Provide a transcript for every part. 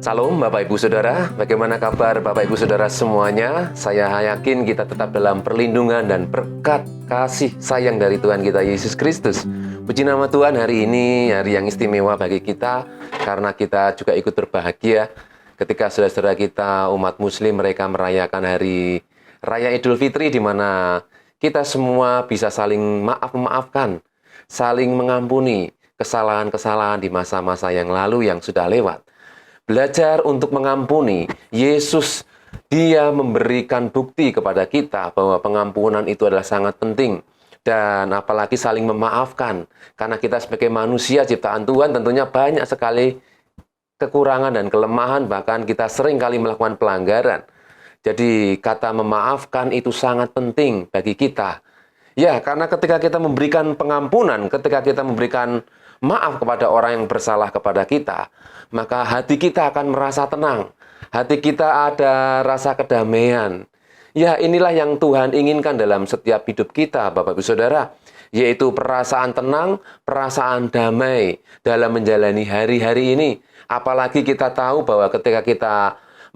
Salam Bapak Ibu Saudara, bagaimana kabar Bapak Ibu Saudara semuanya? Saya yakin kita tetap dalam perlindungan dan berkat kasih sayang dari Tuhan kita Yesus Kristus. Puji nama Tuhan, hari ini hari yang istimewa bagi kita karena kita juga ikut berbahagia ketika saudara-saudara kita umat muslim mereka merayakan hari Raya Idul Fitri di mana kita semua bisa saling memaafkan, saling mengampuni kesalahan-kesalahan di masa-masa yang lalu yang sudah lewat. Belajar untuk mengampuni. Yesus, Dia memberikan bukti kepada kita bahwa pengampunan itu adalah sangat penting. Dan apalagi saling memaafkan. Karena kita sebagai manusia ciptaan Tuhan tentunya banyak sekali kekurangan dan kelemahan, bahkan kita sering kali melakukan pelanggaran. Jadi kata memaafkan itu sangat penting bagi kita. Ya, karena ketika kita memberikan pengampunan, ketika kita memberikan maaf kepada orang yang bersalah kepada kita, maka hati kita akan merasa tenang. Hati kita ada rasa kedamaian. Ya, inilah yang Tuhan inginkan dalam setiap hidup kita, Bapak Ibu Saudara, yaitu perasaan tenang, perasaan damai dalam menjalani hari-hari ini. Apalagi kita tahu bahwa ketika kita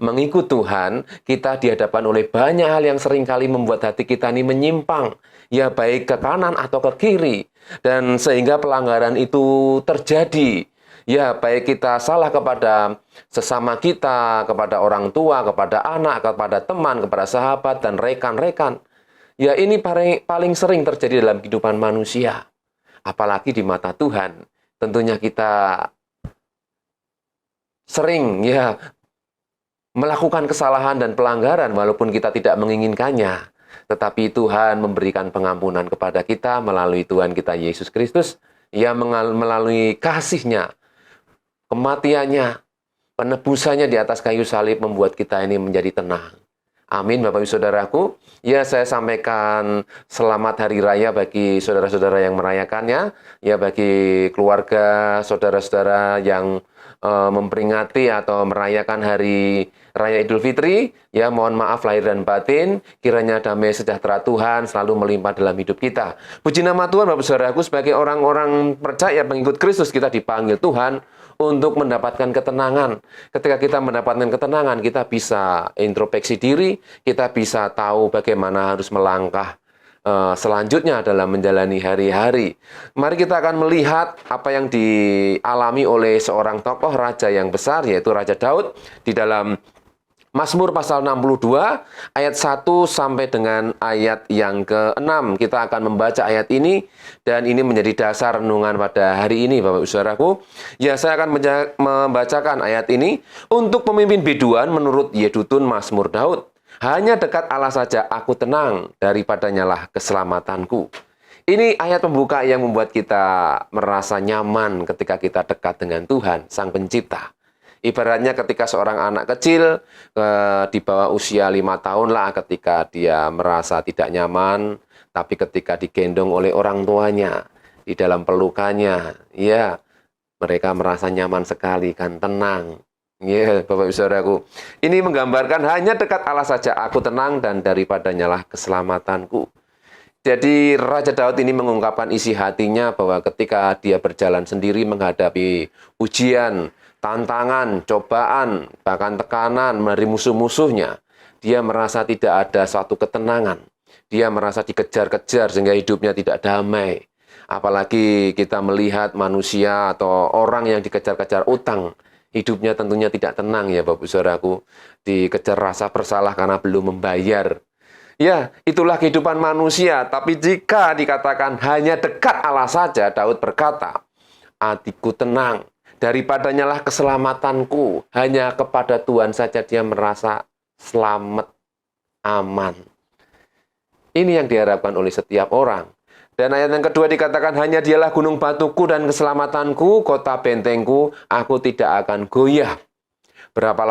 mengikut Tuhan, kita dihadapkan oleh banyak hal yang seringkali membuat hati kita ini menyimpang. Ya, baik ke kanan atau ke kiri. Dan sehingga pelanggaran itu terjadi. Ya, baik kita salah kepada sesama kita, kepada orang tua, kepada anak, kepada teman, kepada sahabat, dan rekan-rekan. Ya, ini paling sering terjadi dalam kehidupan manusia. Apalagi di mata Tuhan. Tentunya kita sering melakukan kesalahan dan pelanggaran walaupun kita tidak menginginkannya. Tetapi Tuhan memberikan pengampunan kepada kita melalui Tuhan kita Yesus Kristus. Ia melalui kasih-Nya, kematiannya, penebusannya di atas kayu salib membuat kita ini menjadi tenang. Amin, Bapak Ibu Saudaraku. Ya, saya sampaikan selamat Hari Raya bagi saudara-saudara yang merayakannya. Ya, bagi keluarga, saudara-saudara yang memperingati atau merayakan Hari Raya Idul Fitri. Ya, mohon maaf lahir dan batin. Kiranya damai sejahtera Tuhan selalu melimpah dalam hidup kita. Puji nama Tuhan, Bapak Saudaraku, sebagai orang-orang percaya pengikut Kristus, kita dipanggil Tuhan untuk mendapatkan ketenangan. Ketika kita mendapatkan ketenangan, kita bisa introspeksi diri, kita bisa tahu bagaimana harus melangkah selanjutnya dalam menjalani hari-hari. Mari kita akan melihat apa yang dialami oleh seorang tokoh raja yang besar, yaitu Raja Daud, di dalam Mazmur pasal 62, ayat 1 sampai dengan ayat yang ke-6. Kita akan membaca ayat ini, dan ini menjadi dasar renungan pada hari ini, Bapak Ibu Saudaraku. Ya, saya akan membacakan ayat ini. Untuk pemimpin biduan menurut Yedutun Mazmur Daud. Hanya dekat Allah saja aku tenang, daripadanya lah keselamatanku. Ini ayat pembuka yang membuat kita merasa nyaman ketika kita dekat dengan Tuhan, Sang Pencipta. Ibaratnya ketika seorang anak kecil di bawah usia 5 tahun lah, ketika dia merasa tidak nyaman, tapi ketika digendong oleh orang tuanya, di dalam pelukannya, ya, mereka merasa nyaman sekali, kan, tenang. Ya, Bapak Ibu Saudaraku. Ini menggambarkan hanya dekat Allah saja aku tenang, dan daripadanya lah keselamatanku. Jadi Raja Daud ini mengungkapkan isi hatinya bahwa ketika dia berjalan sendiri menghadapi ujian, tantangan, cobaan, bahkan tekanan dari musuh-musuhnya, dia merasa tidak ada suatu ketenangan. Dia merasa dikejar-kejar sehingga hidupnya tidak damai. Apalagi kita melihat manusia atau orang yang dikejar-kejar utang, hidupnya tentunya tidak tenang, ya Bapak Saudaraku. Dikejar rasa bersalah karena belum membayar. Ya, itulah kehidupan manusia. Tapi jika dikatakan hanya dekat Allah saja, Daud berkata, hatiku tenang, daripadanya lah keselamatanku. Hanya kepada Tuhan saja dia merasa selamat, aman. Ini yang diharapkan oleh setiap orang. Dan ayat yang kedua dikatakan, hanya dialah gunung batuku dan keselamatanku, kota bentengku, aku tidak akan goyah. Berapa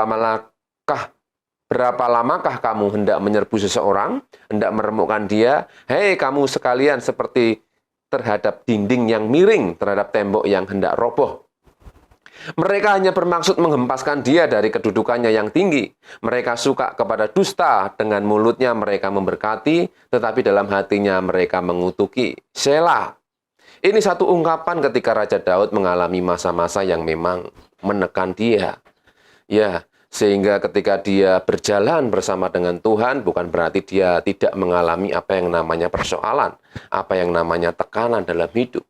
lamakah kamu hendak menyerbu seseorang, hendak meremukkan dia? Hei kamu sekalian, seperti terhadap dinding yang miring, terhadap tembok yang hendak roboh. Mereka hanya bermaksud menghempaskan dia dari kedudukannya yang tinggi. Mereka suka kepada dusta, dengan mulutnya mereka memberkati, tetapi dalam hatinya mereka mengutuki. Selah. Ini satu ungkapan ketika Raja Daud mengalami masa-masa yang memang menekan dia. Ya, sehingga ketika dia berjalan bersama dengan Tuhan, bukan berarti dia tidak mengalami apa yang namanya persoalan, apa yang namanya tekanan dalam hidup.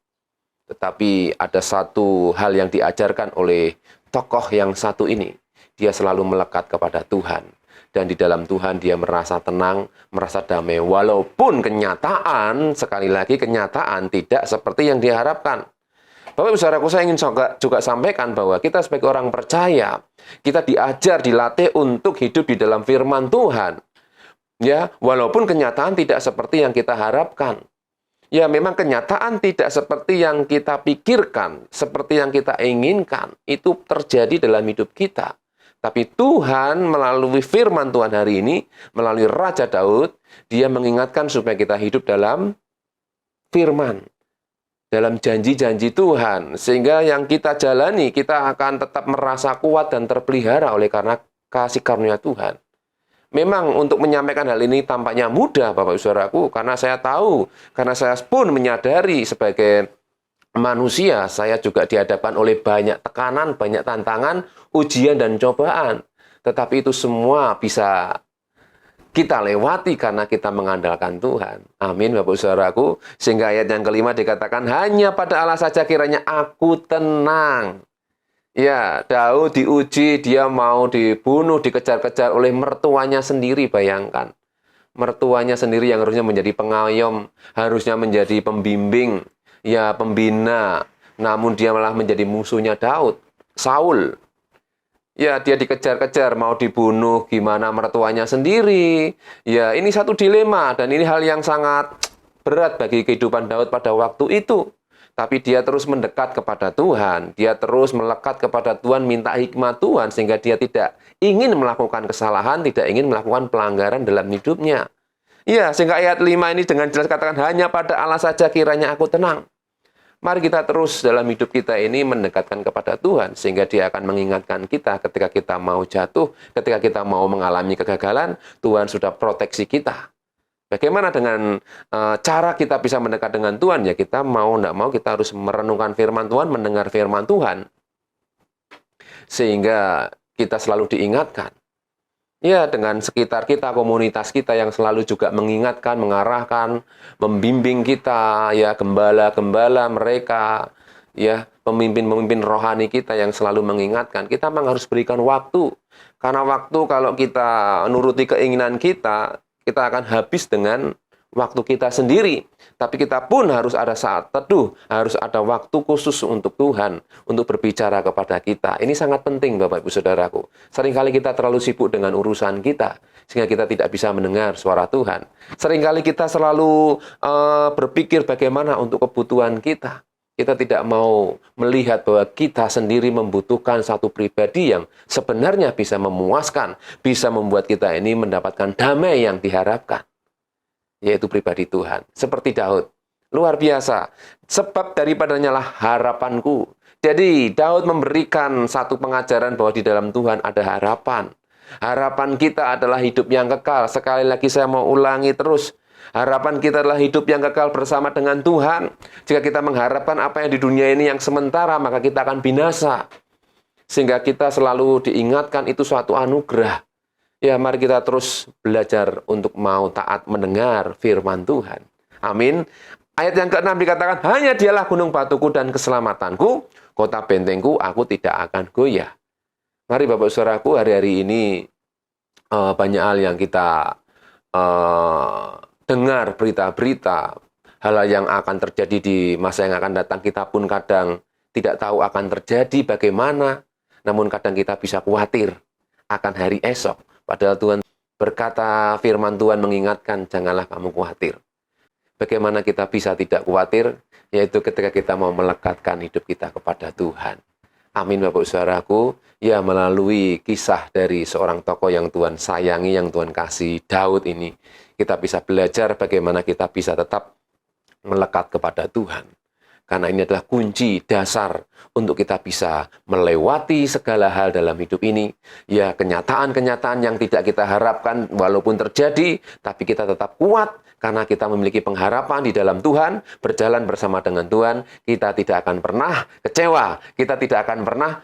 Tetapi ada satu hal yang diajarkan oleh tokoh yang satu ini. Dia selalu melekat kepada Tuhan. Dan di dalam Tuhan dia merasa tenang, merasa damai. Walaupun kenyataan, sekali lagi kenyataan tidak seperti yang diharapkan. Bapak Ibu Saudaraku, saya ingin juga sampaikan bahwa kita sebagai orang percaya, kita diajar, dilatih untuk hidup di dalam firman Tuhan. Ya, walaupun kenyataan tidak seperti yang kita harapkan. Ya, memang kenyataan tidak seperti yang kita pikirkan, seperti yang kita inginkan, itu terjadi dalam hidup kita. Tapi Tuhan melalui firman Tuhan hari ini, melalui Raja Daud, dia mengingatkan supaya kita hidup dalam firman, dalam janji-janji Tuhan. Sehingga yang kita jalani, kita akan tetap merasa kuat dan terpelihara oleh karena kasih karunia Tuhan. Memang untuk menyampaikan hal ini tampaknya mudah, Bapak Ibu Saudaraku, karena saya tahu, karena saya pun menyadari sebagai manusia, saya juga dihadapkan oleh banyak tekanan, banyak tantangan, ujian dan cobaan. Tetapi itu semua bisa kita lewati karena kita mengandalkan Tuhan. Amin, Bapak Ibu Saudaraku. Sehingga ayat yang kelima dikatakan, hanya pada Allah saja kiranya aku tenang. Ya, Daud diuji, dia mau dibunuh, dikejar-kejar oleh mertuanya sendiri, bayangkan. Mertuanya sendiri yang harusnya menjadi pengayom, harusnya menjadi pembimbing, ya pembina. Namun dia malah menjadi musuhnya Daud, Saul. Ya, dia dikejar-kejar, mau dibunuh, gimana mertuanya sendiri. Ya, ini satu dilema, dan ini hal yang sangat berat bagi kehidupan Daud pada waktu itu. Tapi dia terus mendekat kepada Tuhan, dia terus melekat kepada Tuhan, minta hikmat Tuhan, sehingga dia tidak ingin melakukan kesalahan, tidak ingin melakukan pelanggaran dalam hidupnya. Ya, sehingga ayat 5 ini dengan jelas katakan, hanya pada Allah saja kiranya aku tenang. Mari kita terus dalam hidup kita ini mendekatkan kepada Tuhan, sehingga dia akan mengingatkan kita ketika kita mau jatuh, ketika kita mau mengalami kegagalan, Tuhan sudah proteksi kita. Bagaimana dengan cara kita bisa mendekat dengan Tuhan? Ya, kita mau tidak mau kita harus merenungkan firman Tuhan, mendengar firman Tuhan. Sehingga kita selalu diingatkan. Ya, dengan sekitar kita, komunitas kita yang selalu juga mengingatkan, mengarahkan, membimbing kita, ya gembala-gembala mereka, ya pemimpin-pemimpin rohani kita yang selalu mengingatkan. Kita memang harus berikan waktu. Karena waktu kalau kita nuruti keinginan kita akan habis dengan waktu kita sendiri. Tapi kita pun harus ada saat teduh, harus ada waktu khusus untuk Tuhan, untuk berbicara kepada kita. Ini sangat penting, Bapak Ibu Saudaraku. Seringkali kita terlalu sibuk dengan urusan kita, sehingga kita tidak bisa mendengar suara Tuhan. Seringkali kita selalu berpikir bagaimana untuk kebutuhan kita. Kita tidak mau melihat bahwa kita sendiri membutuhkan satu pribadi yang sebenarnya bisa memuaskan, bisa membuat kita ini mendapatkan damai yang diharapkan, yaitu pribadi Tuhan. Seperti Daud, luar biasa. Sebab daripadanya lah harapanku. Jadi Daud memberikan satu pengajaran bahwa di dalam Tuhan ada harapan. Harapan kita adalah hidup yang kekal. Sekali lagi saya mau ulangi terus. Harapan kita adalah hidup yang kekal bersama dengan Tuhan. Jika kita mengharapkan apa yang di dunia ini yang sementara, maka kita akan binasa. Sehingga kita selalu diingatkan itu suatu anugerah. Ya, mari kita terus belajar untuk mau taat mendengar firman Tuhan. Amin. Ayat yang ke-6 dikatakan, hanya dialah gunung batuku dan keselamatanku, kota bentengku, aku tidak akan goyah. Mari Bapak Saudaraku, hari-hari ini banyak hal yang kita dengar berita-berita, hal yang akan terjadi di masa yang akan datang, kita pun kadang tidak tahu akan terjadi bagaimana, namun kadang kita bisa khawatir akan hari esok. Padahal Tuhan berkata, firman Tuhan mengingatkan, janganlah kamu khawatir. Bagaimana kita bisa tidak khawatir? Yaitu ketika kita mau melekatkan hidup kita kepada Tuhan. Amin, Bapak Saudaraku. Ya, melalui kisah dari seorang tokoh yang Tuhan sayangi, yang Tuhan kasih, Daud ini, kita bisa belajar bagaimana kita bisa tetap melekat kepada Tuhan. Karena ini adalah kunci dasar untuk kita bisa melewati segala hal dalam hidup ini. Ya, kenyataan-kenyataan yang tidak kita harapkan walaupun terjadi, tapi kita tetap kuat karena kita memiliki pengharapan di dalam Tuhan, berjalan bersama dengan Tuhan. Kita tidak akan pernah kecewa, kita tidak akan pernah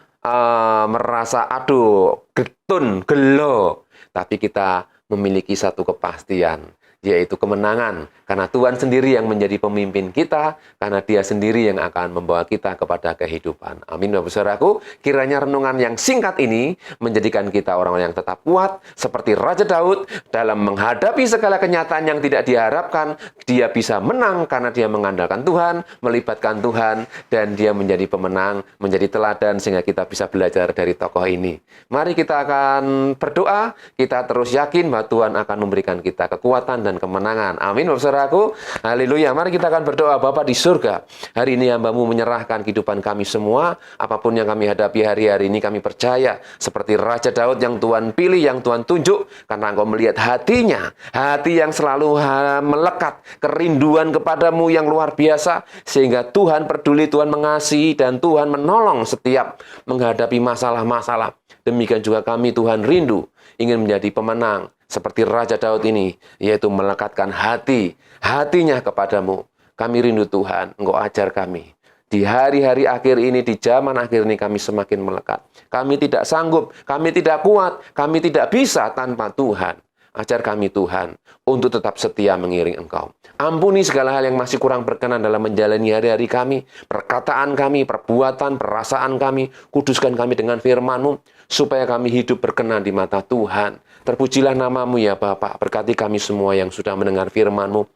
merasa aduh getun, gelo, tapi kita memiliki satu kepastian, yaitu kemenangan, karena Tuhan sendiri yang menjadi pemimpin kita, karena Dia sendiri yang akan membawa kita kepada kehidupan. Amin, Bapak Saudaraku. Kiranya renungan yang singkat ini menjadikan kita orang-orang yang tetap kuat, seperti Raja Daud dalam menghadapi segala kenyataan yang tidak diharapkan. Dia bisa menang karena dia mengandalkan Tuhan, melibatkan Tuhan, dan dia menjadi pemenang, menjadi teladan, sehingga kita bisa belajar dari tokoh ini. Mari kita akan berdoa, kita terus yakin bahwa Tuhan akan memberikan kita kekuatan dan kemenangan. Amin, Bapak Saudaraku. Haleluya. Mari kita akan berdoa. Bapa di surga, hari ini hamba-Mu menyerahkan kehidupan kami semua, apapun yang kami hadapi hari-hari ini, kami percaya seperti Raja Daud yang Tuhan pilih, yang Tuhan tunjuk, karena Engkau melihat hatinya, hati yang selalu melekat, kerinduan kepadamu yang luar biasa, sehingga Tuhan peduli, Tuhan mengasihi, dan Tuhan menolong setiap menghadapi masalah-masalah. Demikian juga kami, Tuhan, rindu ingin menjadi pemenang seperti Raja Daud ini, yaitu melekatkan hatinya kepadamu. Kami rindu Tuhan, Engkau ajar kami. Di hari-hari akhir ini, di zaman akhir ini, kami semakin melekat. Kami tidak sanggup, kami tidak kuat, kami tidak bisa tanpa Tuhan. Ajar kami Tuhan, untuk tetap setia mengiring Engkau. Ampuni segala hal yang masih kurang berkenan dalam menjalani hari-hari kami, perkataan kami, perbuatan, perasaan kami. Kuduskan kami dengan firman-Mu, supaya kami hidup berkenan di mata Tuhan. Terpujilah nama-Mu ya Bapa, berkati kami semua yang sudah mendengar firman-Mu.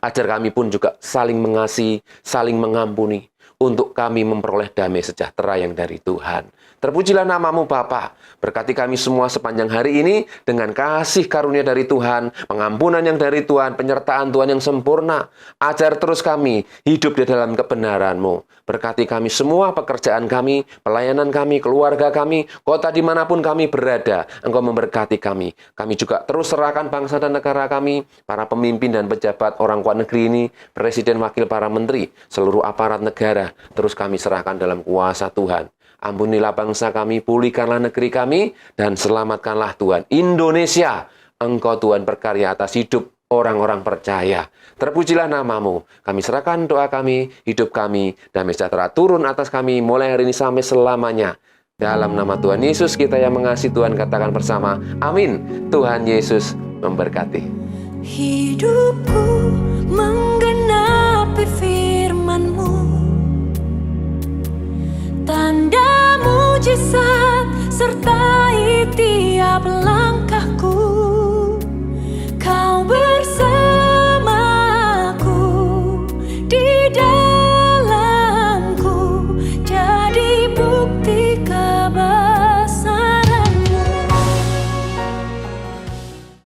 Ajar kami pun juga saling mengasihi, saling mengampuni, untuk kami memperoleh damai sejahtera yang dari Tuhan. Terpujilah nama-Mu Bapa, berkati kami semua sepanjang hari ini dengan kasih karunia dari Tuhan, pengampunan yang dari Tuhan, penyertaan Tuhan yang sempurna. Ajar terus kami hidup di dalam kebenaran-Mu. Berkati kami semua, pekerjaan kami, pelayanan kami, keluarga kami, kota dimanapun kami berada. Engkau memberkati kami. Kami juga terus serahkan bangsa dan negara kami, para pemimpin dan pejabat orang kuat negeri ini, presiden, wakil, para menteri, seluruh aparat negara, terus kami serahkan dalam kuasa Tuhan. Ampunilah bangsa kami, pulihkanlah negeri kami, dan selamatkanlah Tuhan Indonesia. Engkau Tuhan berkarya atas hidup orang-orang percaya. Terpujilah nama-Mu. Kami serahkan doa kami, hidup kami, damai sejahtera turun atas kami mulai hari ini sampai selamanya. Dalam nama Tuhan Yesus kita yang mengasihi, Tuhan katakan bersama, amin. Tuhan Yesus memberkati. Hidupku menggenapi firman-Mu, tanda mujizat